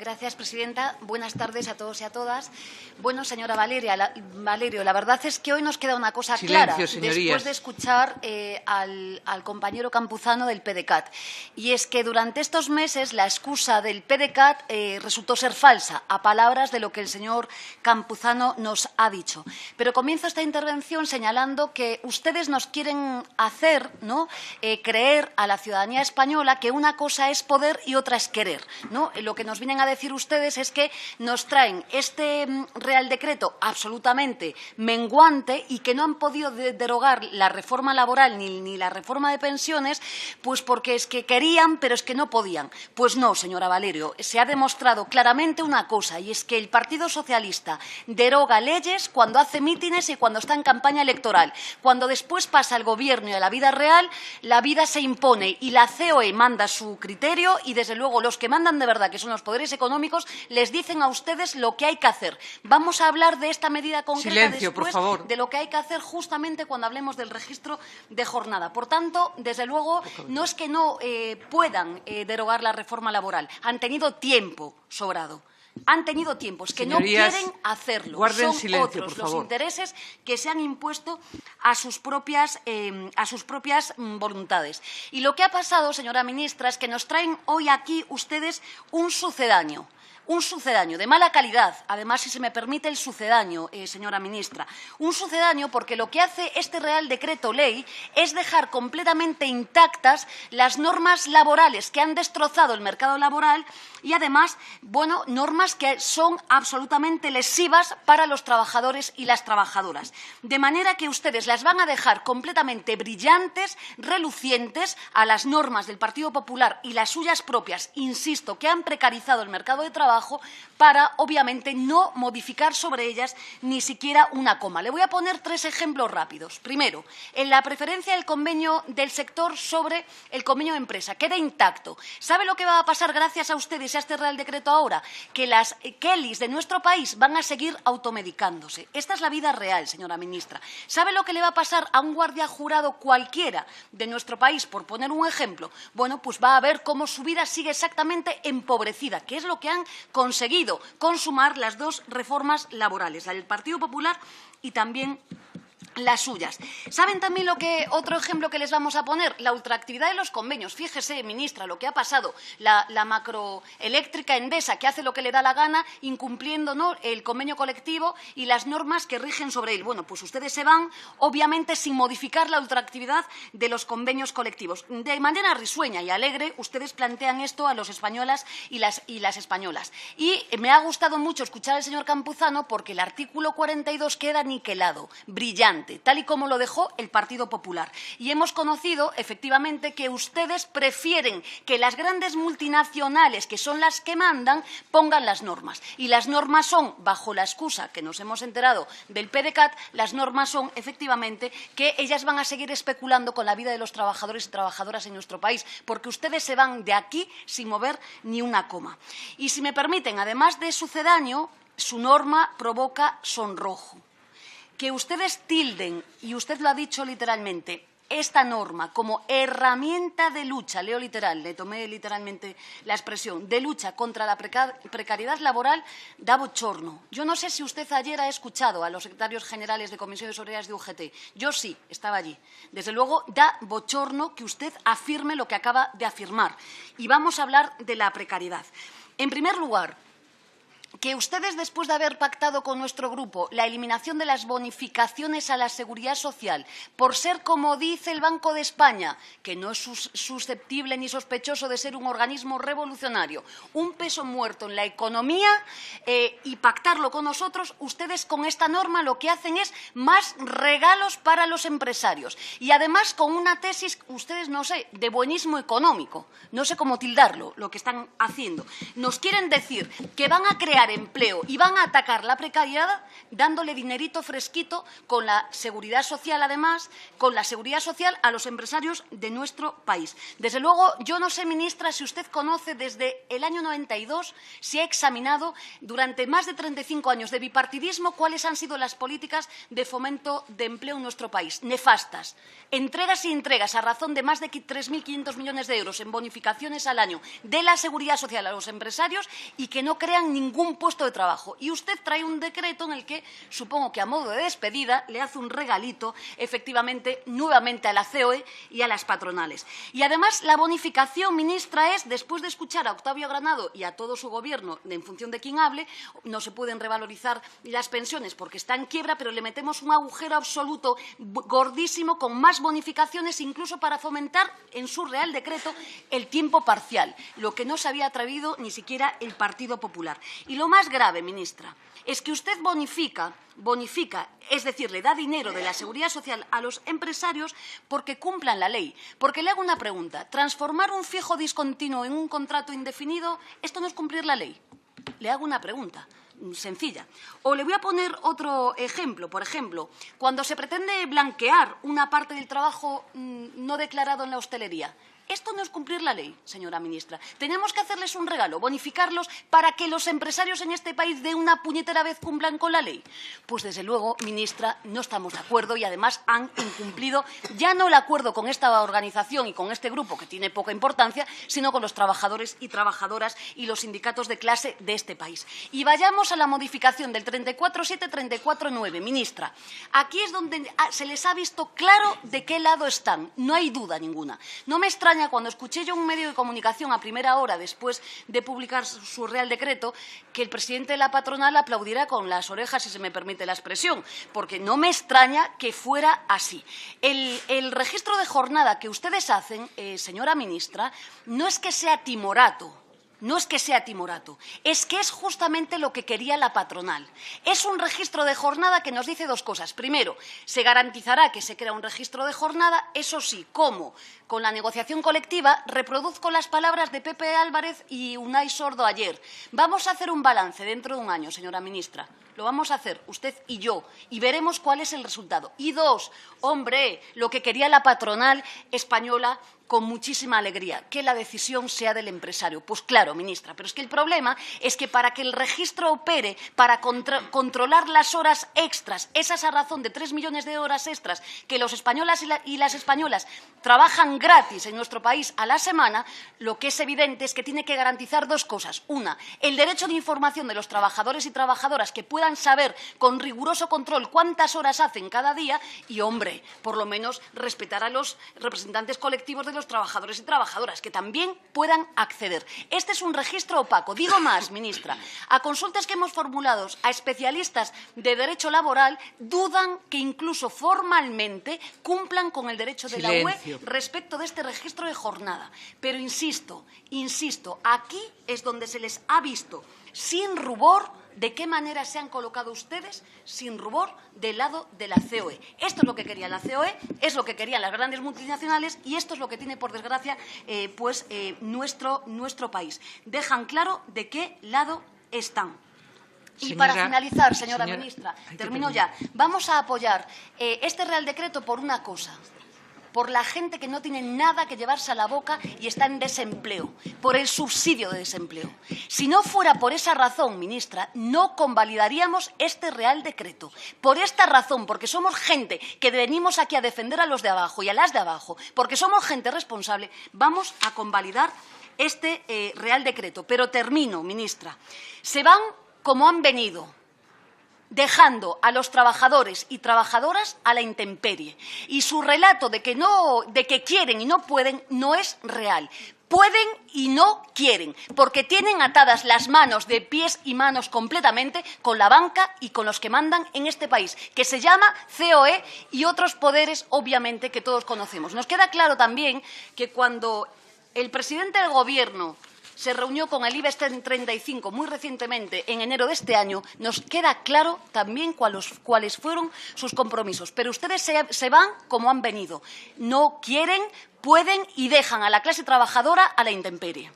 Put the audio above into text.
Gracias, presidenta. Buenas tardes a todos y a todas. Bueno, señora Valerio, la verdad es que hoy nos queda una cosa clara después de escuchar al compañero Campuzano del PDeCAT. Y es que durante estos meses la excusa del PDeCAT resultó ser falsa, a palabras de lo que el señor Campuzano nos ha dicho. Pero comienzo esta intervención señalando que ustedes nos quieren hacer creer a la ciudadanía española que una cosa es poder y otra es querer, ¿no? Lo que nos vienen a decir ustedes es que nos traen este Real Decreto absolutamente menguante y que no han podido derogar la reforma laboral ni la reforma de pensiones, pues porque es que querían, pero es que no podían. Pues no, señora Valerio, se ha demostrado claramente una cosa, y es que el Partido Socialista deroga leyes cuando hace mítines y cuando está en campaña electoral. Cuando después pasa al Gobierno y a la vida real, la vida se impone y la COE manda su criterio y, desde luego, los que mandan de verdad, que son los poderes económicos, les dicen a ustedes lo que hay que hacer. Vamos a hablar de esta medida concreta después de lo que hay que hacer justamente cuando hablemos del registro de jornada. Por tanto, desde luego, no es que no puedan derogar la reforma laboral. Han tenido tiempo sobrado. Han tenido tiempo, es que no quieren hacerlo. Son otros los intereses que se han impuesto a sus propias voluntades. Y lo que ha pasado, señora ministra, es que nos traen hoy aquí ustedes un sucedáneo de mala calidad, además, si se me permite el sucedáneo, señora ministra. Un sucedáneo porque lo que hace este Real Decreto Ley es dejar completamente intactas las normas laborales que han destrozado el mercado laboral y, además, bueno, normas que son absolutamente lesivas para los trabajadores y las trabajadoras. De manera que ustedes las van a dejar completamente brillantes, relucientes a las normas del Partido Popular y las suyas propias, insisto, que han precarizado el mercado de trabajo, para, obviamente, no modificar sobre ellas ni siquiera una coma. Le voy a poner 3 ejemplos rápidos. Primero, en la preferencia del convenio del sector sobre el convenio de empresa. Queda intacto. ¿Sabe lo que va a pasar gracias a ustedes y a este Real Decreto ahora? Que las Kellys de nuestro país van a seguir automedicándose. Esta es la vida real, señora ministra. ¿Sabe lo que le va a pasar a un guardia jurado cualquiera de nuestro país, por poner un ejemplo? Bueno, pues va a ver cómo su vida sigue exactamente empobrecida, que es lo que han conseguido consumar las 2 reformas laborales, la del Partido Popular y también las suyas. ¿Saben también otro ejemplo que les vamos a poner? La ultraactividad de los convenios. Fíjese, ministra, lo que ha pasado. La macroeléctrica Endesa, que hace lo que le da la gana, incumpliendo el convenio colectivo y las normas que rigen sobre él. Bueno, pues ustedes se van, obviamente, sin modificar la ultraactividad de los convenios colectivos. De manera risueña y alegre, ustedes plantean esto a los españolas y las españolas. Y me ha gustado mucho escuchar al señor Campuzano porque el artículo 42 queda niquelado, brillante, tal y como lo dejó el Partido Popular. Y hemos conocido, efectivamente, que ustedes prefieren que las grandes multinacionales, que son las que mandan, pongan las normas. Y las normas son, bajo la excusa que nos hemos enterado del PDeCAT, las normas son, efectivamente, que ellas van a seguir especulando con la vida de los trabajadores y trabajadoras en nuestro país, porque ustedes se van de aquí sin mover ni una coma. Y, si me permiten, además de sucedáneo, su norma provoca sonrojo. Que ustedes tilden, y usted lo ha dicho literalmente, esta norma como herramienta de lucha, leo literal, le tomé literalmente la expresión, de lucha contra la precariedad laboral, da bochorno. Yo no sé si usted ayer ha escuchado a los secretarios generales de Comisiones Obreras de UGT. Yo sí, estaba allí. Desde luego, da bochorno que usted afirme lo que acaba de afirmar. Y vamos a hablar de la precariedad. En primer lugar, que ustedes, después de haber pactado con nuestro grupo la eliminación de las bonificaciones a la Seguridad Social, por ser, como dice el Banco de España, que no es susceptible ni sospechoso de ser un organismo revolucionario, un peso muerto en la economía, y pactarlo con nosotros, ustedes con esta norma lo que hacen es más regalos para los empresarios. Y, además, con una tesis, ustedes, no sé, de buenismo económico. No sé cómo tildarlo, lo que están haciendo. Nos quieren decir que van a crear empleo y van a atacar la precariedad dándole dinerito fresquito con la seguridad social, además, con la seguridad social a los empresarios de nuestro país. Desde luego, yo no sé, ministra, si usted conoce desde el año 92, si ha examinado durante más de 35 años de bipartidismo cuáles han sido las políticas de fomento de empleo en nuestro país. Nefastas. Entregas y entregas a razón de más de 3.500 millones de euros en bonificaciones al año de la seguridad social a los empresarios y que no crean ningún puesto de trabajo. Y usted trae un decreto en el que, supongo que a modo de despedida, le hace un regalito, efectivamente, nuevamente a la COE y a las patronales. Y además, la bonificación, ministra, es, después de escuchar a Octavio Granado y a todo su Gobierno, en función de quién hable, no se pueden revalorizar las pensiones porque está en quiebra, pero le metemos un agujero absoluto gordísimo con más bonificaciones, incluso para fomentar en su Real Decreto el tiempo parcial, lo que no se había atrevido ni siquiera el Partido Popular. Y lo más grave, ministra, es que usted bonifica, es decir, le da dinero de la Seguridad Social a los empresarios porque cumplan la ley. Porque le hago una pregunta, ¿transformar un fijo discontinuo en un contrato indefinido, esto no es cumplir la ley? Le hago una pregunta sencilla. O le voy a poner otro ejemplo. Por ejemplo, cuando se pretende blanquear una parte del trabajo no declarado en la hostelería. Esto no es cumplir la ley, señora ministra. Tenemos que hacerles un regalo, bonificarlos para que los empresarios en este país de una puñetera vez cumplan con la ley. Pues desde luego, ministra, no estamos de acuerdo y además han incumplido ya no el acuerdo con esta organización y con este grupo, que tiene poca importancia, sino con los trabajadores y trabajadoras y los sindicatos de clase de este país. Y vayamos a la modificación del 34.7-34.9, ministra. Aquí es donde se les ha visto claro de qué lado están, no hay duda ninguna. No me extraña cuando escuché yo un medio de comunicación a primera hora, después de publicar su Real Decreto, que el presidente de la patronal aplaudiera con las orejas, si se me permite la expresión, porque no me extraña que fuera así. El registro de jornada que ustedes hacen, señora ministra, no es que sea timorato. No es que sea timorato, es que es justamente lo que quería la patronal. Es un registro de jornada que nos dice dos cosas. Primero, se garantizará que se crea un registro de jornada, eso sí, ¿cómo? Con la negociación colectiva, reproduzco las palabras de Pepe Álvarez y Unai Sordo ayer. Vamos a hacer un balance dentro de un año, señora ministra. Lo vamos a hacer usted y yo y veremos cuál es el resultado. Y dos, hombre, lo que quería la patronal española con muchísima alegría, que la decisión sea del empresario. Pues claro, ministra, pero es que el problema es que para que el registro opere, para controlar las horas extras, esas a razón de 3 millones de horas extras que los españolas y las españolas trabajan gratis en nuestro país a la semana, lo que es evidente es que tiene que garantizar dos cosas. Una, el derecho de información de los trabajadores y trabajadoras que puedan saber con riguroso control cuántas horas hacen cada día y, hombre, por lo menos respetar a los representantes colectivos de los trabajadores y trabajadoras, que también puedan acceder. Este es un registro opaco. Digo más, ministra, a consultas que hemos formulado a especialistas de derecho laboral, dudan que incluso formalmente cumplan con el derecho de la UE respecto de este registro de jornada. Pero insisto, aquí es donde se les ha visto sin rubor de qué manera se han colocado ustedes, sin rubor, del lado de la COE. Esto es lo que quería la COE, es lo que querían las grandes multinacionales y esto es lo que tiene, por desgracia, nuestro país. Dejan claro de qué lado están. Y para finalizar, señora ministra, termino ya, vamos a apoyar este Real Decreto por una cosa. Por la gente que no tiene nada que llevarse a la boca y está en desempleo, por el subsidio de desempleo. Si no fuera por esa razón, ministra, no convalidaríamos este Real Decreto. Por esta razón, porque somos gente que venimos aquí a defender a los de abajo y a las de abajo, porque somos gente responsable, vamos a convalidar este Real Decreto. Pero termino, ministra. Se van como han venido, dejando a los trabajadores y trabajadoras a la intemperie. Y su relato de que quieren y no pueden no es real. Pueden y no quieren, porque tienen atadas las manos de pies y manos completamente con la banca y con los que mandan en este país, que se llama COE y otros poderes, obviamente, que todos conocemos. Nos queda claro también que cuando el presidente del Gobierno se reunió con el IBEX 35 muy recientemente, en enero de este año, nos queda claro también cuáles fueron sus compromisos. Pero ustedes se van como han venido. No quieren, pueden y dejan a la clase trabajadora a la intemperie.